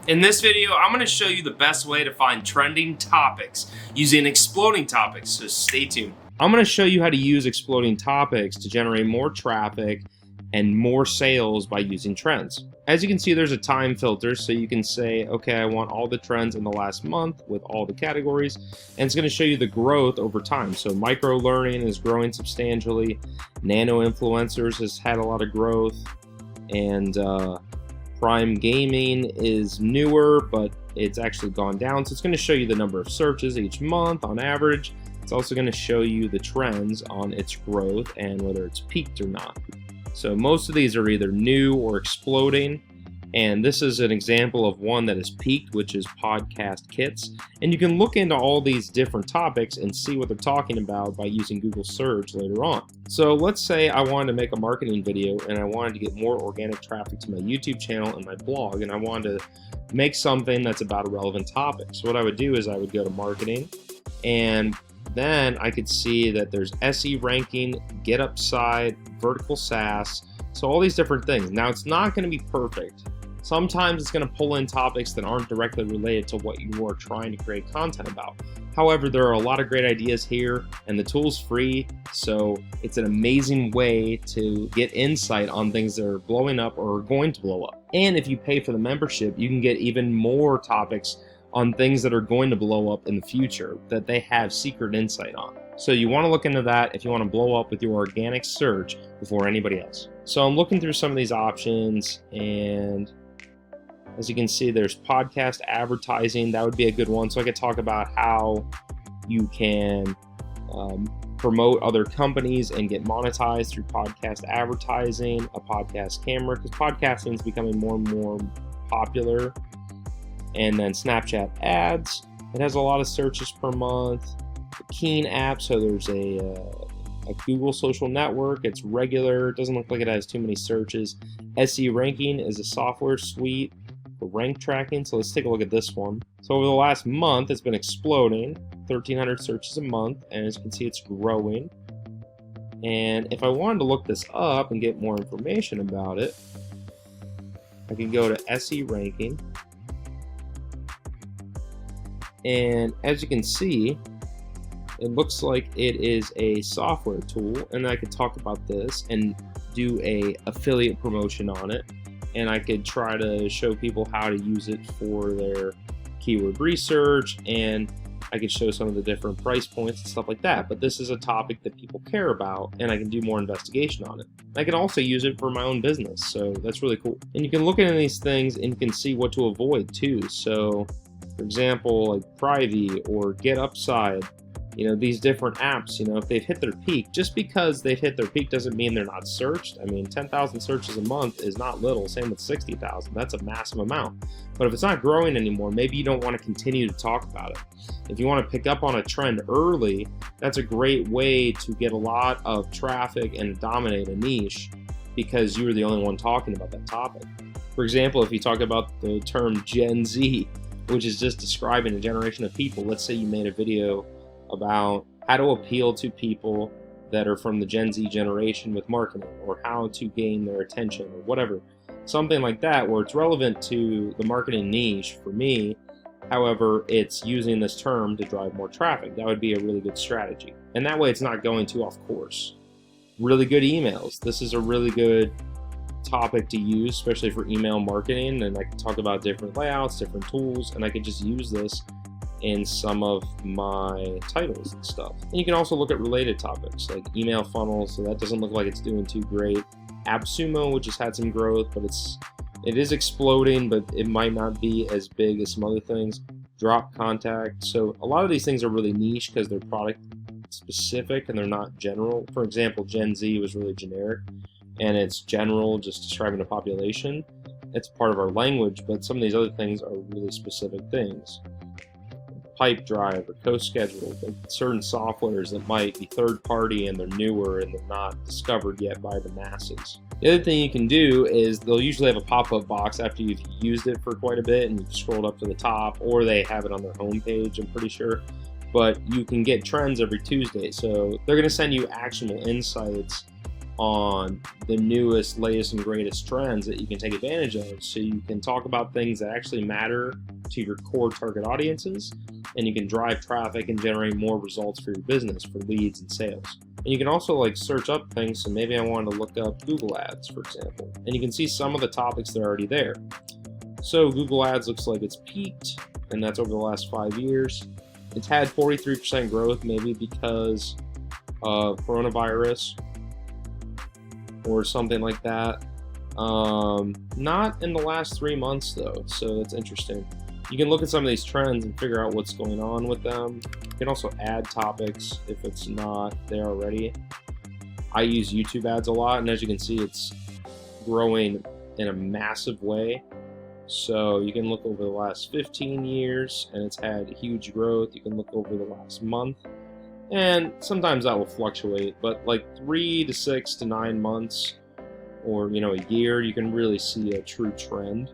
In this video, I'm going to show you the best way to find trending topics using exploding topics, so stay tuned. I'm going to show you how to use exploding topics to generate more traffic and more sales by using trends. As you can see, there's a time filter, so you can say, okay, I want all the trends in the last month with all the categories, and it's going to show you the growth over time. So micro learning is growing substantially, nano influencers has had a lot of growth, and Prime Gaming is newer, but it's actually gone down. So it's going to show you the number of searches each month on average. It's also going to show you the trends on its growth and whether it's peaked or not. So most of these are either new or exploding. And this is an example of one that is peaked, which is podcast kits. And you can look into all these different topics and see what they're talking about by using Google search later on. So let's say I wanted to make a marketing video and I wanted to get more organic traffic to my YouTube channel and my blog, and I wanted to make something that's about a relevant topic. So what I would do is I would go to marketing, and then I could see that there's SE ranking, Get Upside, vertical SaaS, so all these different things. Now it's not going to be perfect. Sometimes it's going to pull in topics that aren't directly related to what you are trying to create content about. However, there are a lot of great ideas here, and the tool's free, so it's an amazing way to get insight on things that are blowing up or are going to blow up. And if you pay for the membership, you can get even more topics on things that are going to blow up in the future that they have secret insight on. So you want to look into that if you want to blow up with your organic search before anybody else. So I'm looking through some of these options, and as you can see, there's podcast advertising. That would be a good one. So I could talk about how you can promote other companies and get monetized through podcast advertising, a podcast camera, because podcasting is becoming more and more popular. And then Snapchat ads. It has a lot of searches per month. The Keen app, so there's a Google social network. It's regular. It doesn't look like it has too many searches. SE ranking is a software suite for rank tracking. So let's take a look at this one. So over the last month, it's been exploding, 1,300 searches a month, and as you can see, it's growing. And if I wanted to look this up and get more information about it, I can go to SE ranking. And as you can see, it looks like it is a software tool, and I could talk about this and do a affiliate promotion on it. And I could try to show people how to use it for their keyword research, and I could show some of the different price points and stuff like that. But this is a topic that people care about, and I can do more investigation on it. I can also use it for my own business, so that's really cool. And you can look into these things and you can see what to avoid too. So for example, like Privy or Get Upside, these different apps, if they've hit their peak, just because they've hit their peak doesn't mean they're not searched. I mean, 10,000 searches a month is not little. Same with 60,000. That's a massive amount. But if it's not growing anymore, maybe you don't want to continue to talk about it. If you want to pick up on a trend early, that's a great way to get a lot of traffic and dominate a niche because you were the only one talking about that topic. For example, if you talk about the term Gen Z, which is just describing a generation of people. Let's say you made a video about how to appeal to people that are from the Gen Z generation with marketing, or how to gain their attention, or whatever. Something like that where it's relevant to the marketing niche for me. However, it's using this term to drive more traffic. That would be a really good strategy. And that way it's not going too off course. Really good emails. This is a really good topic to use, especially for email marketing, and I can talk about different layouts, different tools, and I could just use this in some of my titles and stuff. And you can also look at related topics like email funnels, so that doesn't look like it's doing too great. AppSumo, which has had some growth, but it is exploding, but it might not be as big as some other things. Drop Contact. So a lot of these things are really niche because they're product specific and they're not general. For example, Gen Z was really generic, and it's general, just describing a population. It's part of our language, but some of these other things are really specific things. Pipedrive or CoSchedule, certain softwares that might be third party and they're newer and they're not discovered yet by the masses. The other thing you can do is they'll usually have a pop-up box after you've used it for quite a bit and you've scrolled up to the top, or they have it on their homepage, I'm pretty sure. But you can get trends every Tuesday, so they're going to send you actionable insights on the newest, latest, and greatest trends that you can take advantage of. So you can talk about things that actually matter to your core target audiences, and you can drive traffic and generate more results for your business for leads and sales. And you can also like search up things. So maybe I wanted to look up Google Ads, for example, and you can see some of the topics that are already there. So Google Ads looks like it's peaked, and that's over the last 5 years. It's had 43% growth, maybe because of coronavirus or something like that. Not in the last 3 months though, so that's interesting. You can look at some of these trends and figure out what's going on with them. You can also add topics if it's not there already. I use YouTube ads a lot, and as you can see, it's growing in a massive way. So you can look over the last 15 years and it's had huge growth. You can look over the last month, and sometimes that will fluctuate, but like 3 to 6 to 9 months, or a year, you can really see a true trend.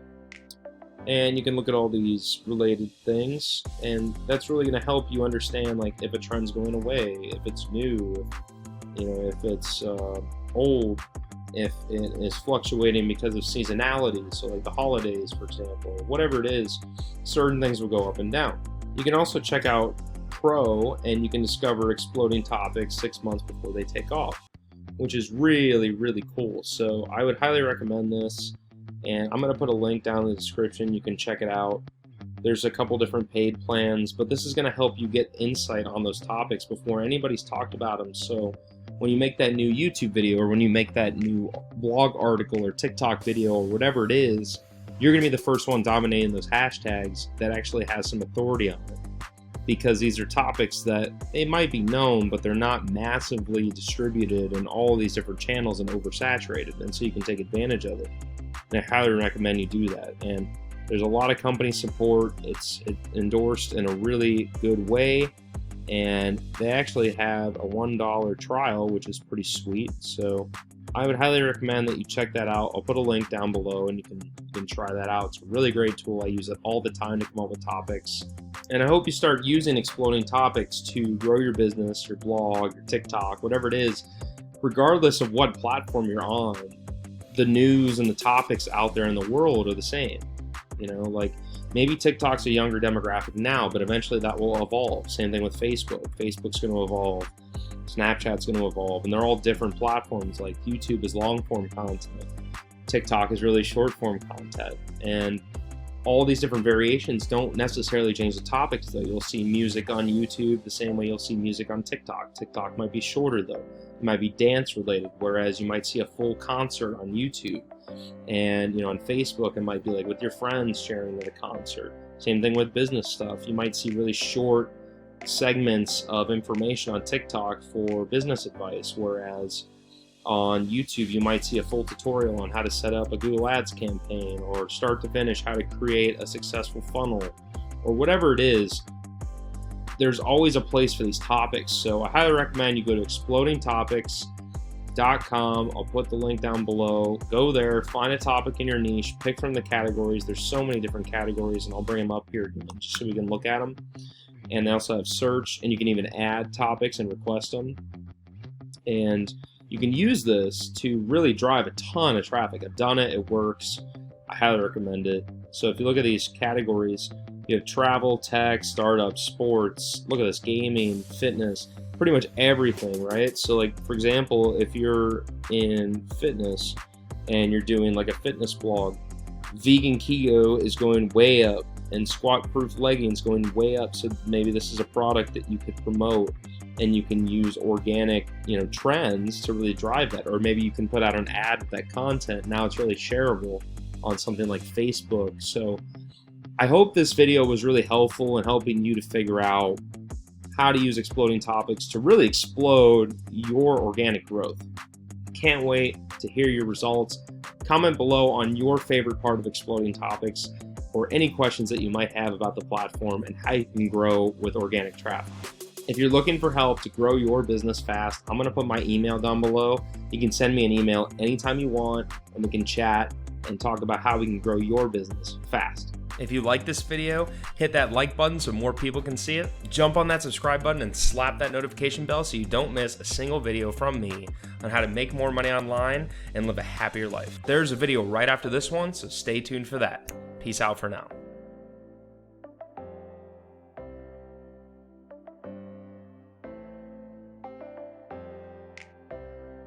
And you can look at all these related things, and that's really going to help you understand like if a trend's going away, if it's new, if it's old, if it is fluctuating because of seasonality, so like the holidays, for example, whatever it is, certain things will go up and down. You can also check out Pro, and you can discover exploding topics 6 months before they take off, which is really, really cool. So I would highly recommend this, and I'm going to put a link down in the description. You can check it out. There's a couple different paid plans, but this is going to help you get insight on those topics before anybody's talked about them. So when you make that new YouTube video, or when you make that new blog article or TikTok video or whatever it is, you're going to be the first one dominating those hashtags that actually has some authority on it. Because these are topics that they might be known, but they're not massively distributed in all these different channels and oversaturated, and so you can take advantage of it. And I highly recommend you do that. And there's a lot of company support. It's endorsed in a really good way, and they actually have a $1 trial, which is pretty sweet. So I would highly recommend that you check that out. I'll put a link down below, and you can try that out. It's a really great tool. I use it all the time to come up with topics. And I hope you start using exploding topics to grow your business, your blog, your TikTok, whatever it is, regardless of what platform you're on. The news and the topics out there in the world are the same. Like maybe TikTok's a younger demographic now, but eventually that will evolve. Same thing with Facebook. Facebook's going to evolve. Snapchat's going to evolve, and they're all different platforms. Like YouTube is long form content. TikTok is really short form content. And all these different variations don't necessarily change the topics though. You'll see music on YouTube the same way you'll see music on TikTok. TikTok might be shorter though. It might be dance related, whereas you might see a full concert on YouTube. And on Facebook, it might be like with your friends sharing at a concert. Same thing with business stuff. You might see really short segments of information on TikTok for business advice, whereas on YouTube, you might see a full tutorial on how to set up a Google Ads campaign, or start to finish how to create a successful funnel, or whatever it is. There's always a place for these topics. So I highly recommend you go to explodingtopics.com. I'll put the link down below. Go there, find a topic in your niche, pick from the categories. There's so many different categories, and I'll bring them up here just so we can look at them. And they also have search, and you can even add topics and request them. And you can use this to really drive a ton of traffic. I've done it, it works. I highly recommend it. So if you look at these categories, you have travel, tech, startup, sports, look at this, gaming, fitness, pretty much everything, right? So like, for example, if you're in fitness and you're doing like a fitness blog, vegan keto is going way up, and squat proof leggings going way up. So maybe this is a product that you could promote, and you can use organic, trends to really drive that. Or maybe you can put out an ad with that content. Now it's really shareable on something like Facebook. So I hope this video was really helpful in helping you to figure out how to use exploding topics to really explode your organic growth. Can't wait to hear your results. Comment below on your favorite part of exploding topics, or any questions that you might have about the platform and how you can grow with organic traffic. If you're looking for help to grow your business fast, I'm going to put my email down below. You can send me an email anytime you want, and we can chat and talk about how we can grow your business fast. If you like this video, hit that like button so more people can see it. Jump on that subscribe button and slap that notification bell so you don't miss a single video from me on how to make more money online and live a happier life. There's a video right after this one, so stay tuned for that. Peace out for now.